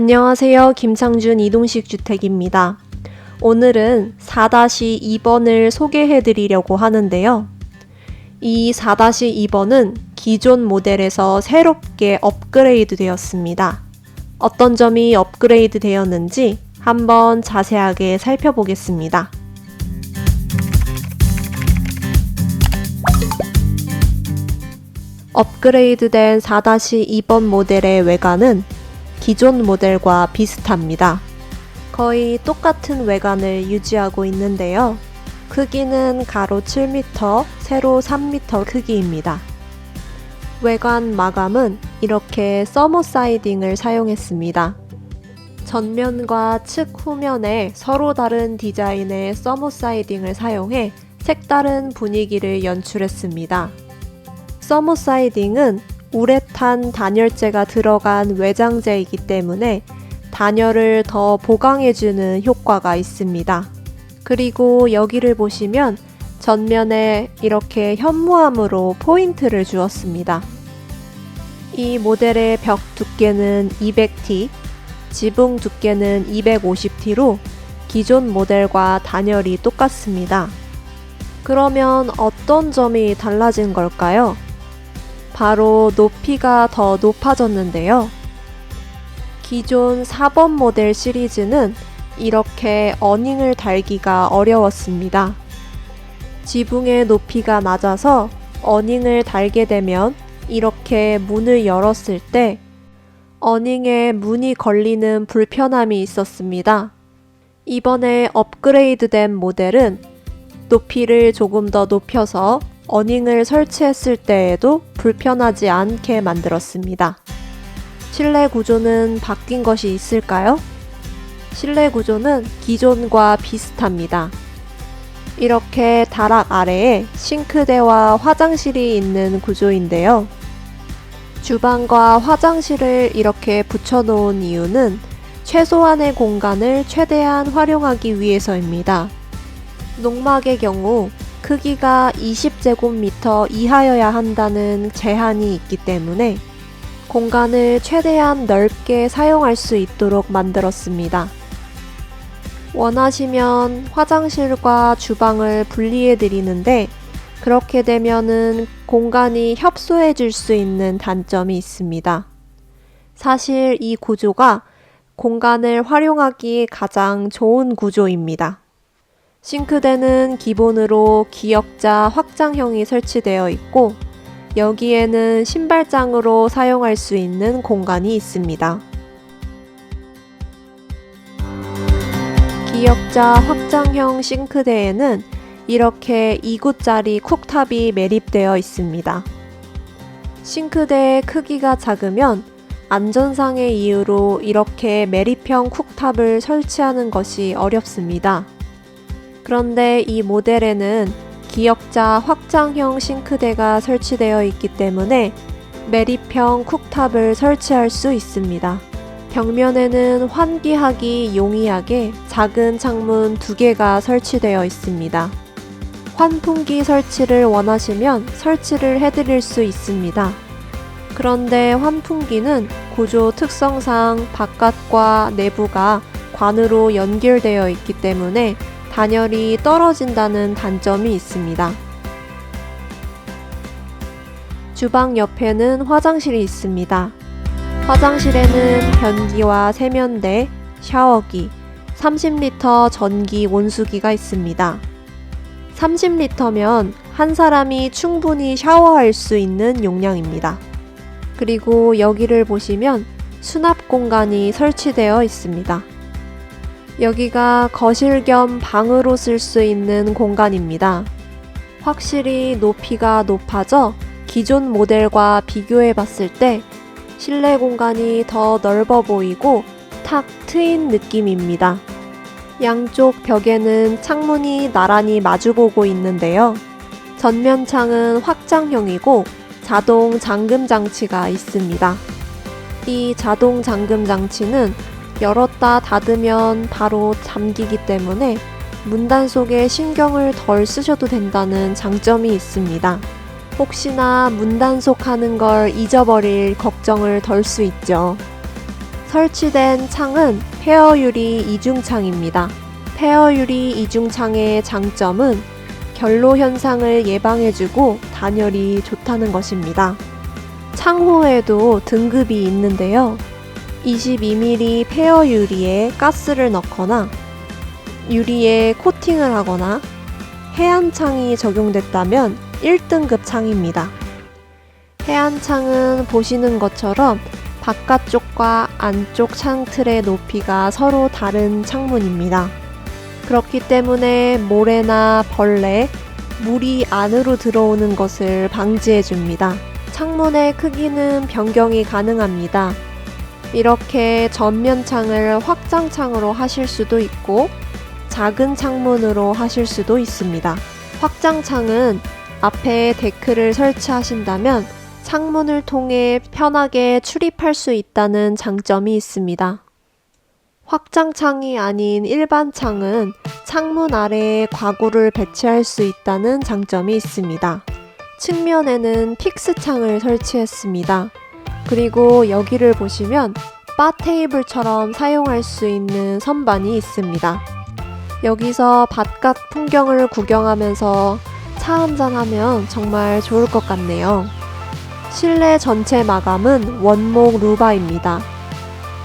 안녕하세요. 김창준 이동식 주택입니다. 오늘은 4-2번을 소개해 드리려고 하는데요. 이 4-2번은 기존 모델에서 새롭게 업그레이드 되었습니다. 어떤 점이 업그레이드 되었는지 한번 자세하게 살펴보겠습니다. 업그레이드된 4-2번 모델의 외관은 기존 모델과 비슷합니다. 거의 똑같은 외관을 유지하고 있는데요. 크기는 가로 7m, 세로 3m 크기입니다. 외관 마감은 이렇게 서머 사이딩을 사용했습니다. 전면과 측 후면에 서로 다른 디자인의 서머 사이딩을 사용해 색다른 분위기를 연출했습니다. 서머 사이딩은 우레탄 단열재가 들어간 외장재이기 때문에 단열을 더 보강해주는 효과가 있습니다. 그리고 여기를 보시면 전면에 이렇게 현무암으로 포인트를 주었습니다. 이 모델의 벽 두께는 200T, 지붕 두께는 250T로 기존 모델과 단열이 똑같습니다. 그러면 어떤 점이 달라진 걸까요? 바로 높이가 더 높아졌는데요. 기존 4번 모델 시리즈는 이렇게 어닝을 달기가 어려웠습니다. 지붕의 높이가 낮아서 어닝을 달게 되면 이렇게 문을 열었을 때 어닝에 문이 걸리는 불편함이 있었습니다. 이번에 업그레이드된 모델은 높이를 조금 더 높여서 어닝을 설치했을 때에도 불편하지 않게 만들었습니다. 실내 구조는 바뀐 것이 있을까요? 실내 구조는 기존과 비슷합니다. 이렇게 다락 아래에 싱크대와 화장실이 있는 구조인데요. 주방과 화장실을 이렇게 붙여놓은 이유는 최소한의 공간을 최대한 활용하기 위해서입니다. 농막의 경우 크기가 20제곱미터 이하여야 한다는 제한이 있기 때문에 공간을 최대한 넓게 사용할 수 있도록 만들었습니다. 원하시면 화장실과 주방을 분리해 드리는데 그렇게 되면은 공간이 협소해 질 수 있는 단점이 있습니다. 사실 이 구조가 공간을 활용하기 가장 좋은 구조입니다. 싱크대는 기본으로 기역자 확장형이 설치되어 있고 여기에는 신발장으로 사용할 수 있는 공간이 있습니다. 기역자 확장형 싱크대에는 이렇게 2구짜리 쿡탑이 매립되어 있습니다. 싱크대의 크기가 작으면 안전상의 이유로 이렇게 매립형 쿡탑을 설치하는 것이 어렵습니다. 그런데 이 모델에는 기역자 확장형 싱크대가 설치되어 있기 때문에 매립형 쿡탑을 설치할 수 있습니다. 벽면에는 환기하기 용이하게 작은 창문 2개가 설치되어 있습니다. 환풍기 설치를 원하시면 설치를 해드릴 수 있습니다. 그런데 환풍기는 구조 특성상 바깥과 내부가 관으로 연결되어 있기 때문에 단열이 떨어진다는 단점이 있습니다. 주방 옆에는 화장실이 있습니다. 화장실에는 변기와 세면대, 샤워기, 30리터 전기 온수기가 있습니다. 30리터면 한 사람이 충분히 샤워할 수 있는 용량입니다. 그리고 여기를 보시면 수납 공간이 설치되어 있습니다. 여기가 거실 겸 방으로 쓸 수 있는 공간입니다. 확실히 높이가 높아져 기존 모델과 비교해 봤을 때 실내 공간이 더 넓어 보이고 탁 트인 느낌입니다. 양쪽 벽에는 창문이 나란히 마주보고 있는데요. 전면 창은 확장형이고 자동 잠금 장치가 있습니다. 이 자동 잠금 장치는 열었다 닫으면 바로 잠기기 때문에 문단속에 신경을 덜 쓰셔도 된다는 장점이 있습니다. 혹시나 문단속하는 걸 잊어버릴 걱정을 덜 수 있죠. 설치된 창은 폐허 유리 이중창입니다. 폐허 유리 이중창의 장점은 결로 현상을 예방해주고 단열이 좋다는 것입니다. 창호에도 등급이 있는데요. 22mm 폐허 유리에 가스를 넣거나 유리에 코팅을 하거나 해안창이 적용됐다면 1등급 창입니다. 해안창은 보시는 것처럼 바깥쪽과 안쪽 창틀의 높이가 서로 다른 창문입니다. 그렇기 때문에 모래나 벌레, 물이 안으로 들어오는 것을 방지해 줍니다. 창문의 크기는 변경이 가능합니다. 이렇게 전면창을 확장창으로 하실 수도 있고 작은 창문으로 하실 수도 있습니다. 확장창은 앞에 데크를 설치하신다면 창문을 통해 편하게 출입할 수 있다는 장점이 있습니다. 확장창이 아닌 일반 창은 창문 아래에 가구를 배치할 수 있다는 장점이 있습니다. 측면에는 픽스 창을 설치했습니다. 그리고 여기를 보시면 바 테이블처럼 사용할 수 있는 선반이 있습니다. 여기서 바깥 풍경을 구경하면서 차 한잔하면 정말 좋을 것 같네요. 실내 전체 마감은 원목 루바입니다.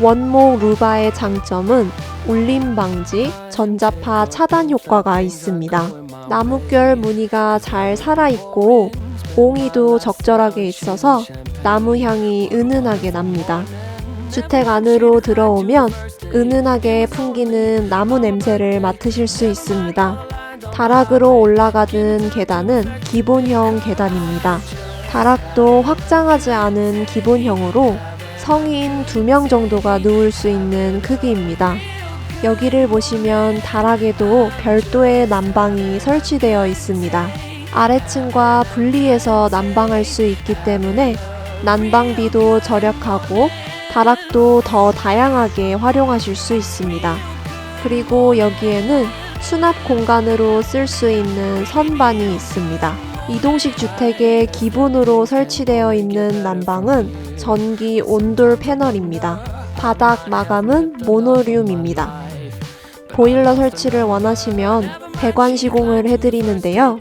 원목 루바의 장점은 울림 방지, 전자파 차단 효과가 있습니다. 나뭇결 무늬가 잘 살아있고 옹이도 적절하게 있어서 나무 향이 은은하게 납니다. 주택 안으로 들어오면 은은하게 풍기는 나무 냄새를 맡으실 수 있습니다. 다락으로 올라가는 계단은 기본형 계단입니다. 다락도 확장하지 않은 기본형으로 성인 2명 정도가 누울 수 있는 크기입니다. 여기를 보시면 다락에도 별도의 난방이 설치되어 있습니다. 아래층과 분리해서 난방할 수 있기 때문에 난방비도 절약하고 다락도 더 다양하게 활용하실 수 있습니다. 그리고 여기에는 수납 공간으로 쓸 수 있는 선반이 있습니다. 이동식 주택의 기본으로 설치되어 있는 난방은 전기 온돌 패널입니다. 바닥 마감은 모노륨입니다. 보일러 설치를 원하시면 배관 시공을 해드리는데요.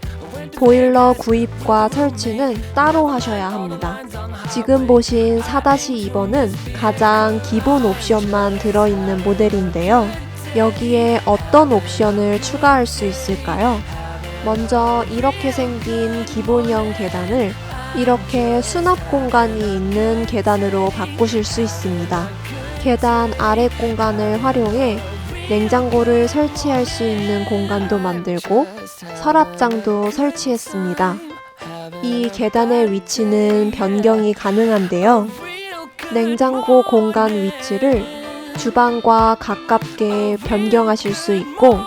보일러 구입과 설치는 따로 하셔야 합니다. 지금 보신 4-2번은 가장 기본 옵션만 들어있는 모델인데요. 여기에 어떤 옵션을 추가할 수 있을까요? 먼저 이렇게 생긴 기본형 계단을 이렇게 수납 공간이 있는 계단으로 바꾸실 수 있습니다. 계단 아래 공간을 활용해 냉장고를 설치할 수 있는 공간도 만들고 서랍장도 설치했습니다. 이 계단의 위치는 변경이 가능한데요. 냉장고 공간 위치를 주방과 가깝게 변경하실 수 있고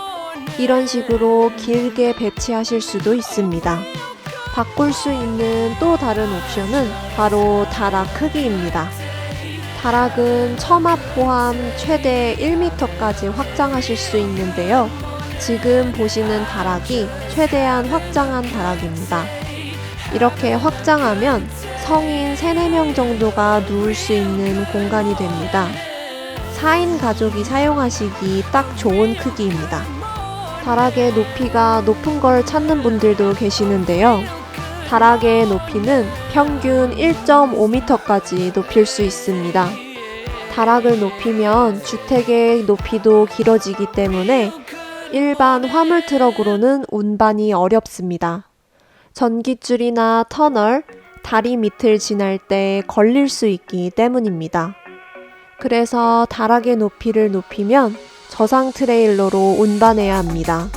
이런 식으로 길게 배치하실 수도 있습니다. 바꿀 수 있는 또 다른 옵션은 바로 다락 크기입니다. 다락은 처마 포함 최대 1m까지 확장하실 수 있는데요. 지금 보시는 다락이 최대한 확장한 다락입니다. 이렇게 확장하면 성인 3-4명 정도가 누울 수 있는 공간이 됩니다. 4인 가족이 사용하시기 딱 좋은 크기입니다. 다락의 높이가 높은 걸 찾는 분들도 계시는데요. 다락의 높이는 평균 1.5m까지 높일 수 있습니다. 다락을 높이면 주택의 높이도 길어지기 때문에 일반 화물 트럭으로는 운반이 어렵습니다. 전깃줄이나 터널, 다리 밑을 지날 때 걸릴 수 있기 때문입니다. 그래서 다락의 높이를 높이면 저상 트레일러로 운반해야 합니다.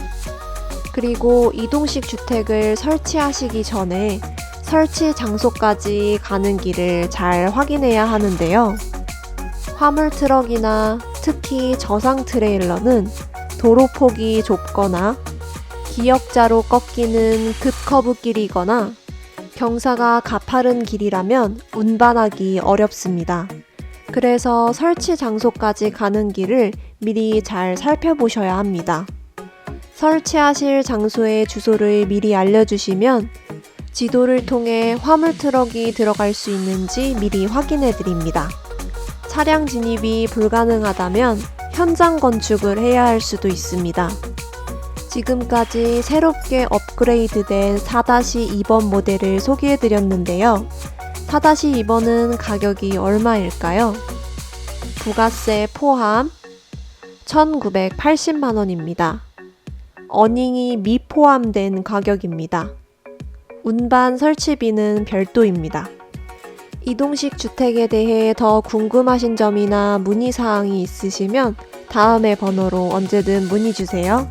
그리고 이동식 주택을 설치하시기 전에 설치 장소까지 가는 길을 잘 확인해야 하는데요. 화물 트럭이나 특히 저상 트레일러는 도로폭이 좁거나 기역자로 꺾이는 급커브 길이거나 경사가 가파른 길이라면 운반하기 어렵습니다. 그래서 설치 장소까지 가는 길을 미리 잘 살펴보셔야 합니다. 설치하실 장소의 주소를 미리 알려주시면 지도를 통해 화물 트럭이 들어갈 수 있는지 미리 확인해 드립니다. 차량 진입이 불가능하다면 현장 건축을 해야 할 수도 있습니다. 지금까지 새롭게 업그레이드된 4-2번 모델을 소개해드렸는데요. 4-2번은 가격이 얼마일까요? 부가세 포함 1,980만원입니다. 어닝이 미포함된 가격입니다. 운반 설치비는 별도입니다. 이동식 주택에 대해 더 궁금하신 점이나 문의사항이 있으시면 다음의 번호로 언제든 문의 주세요.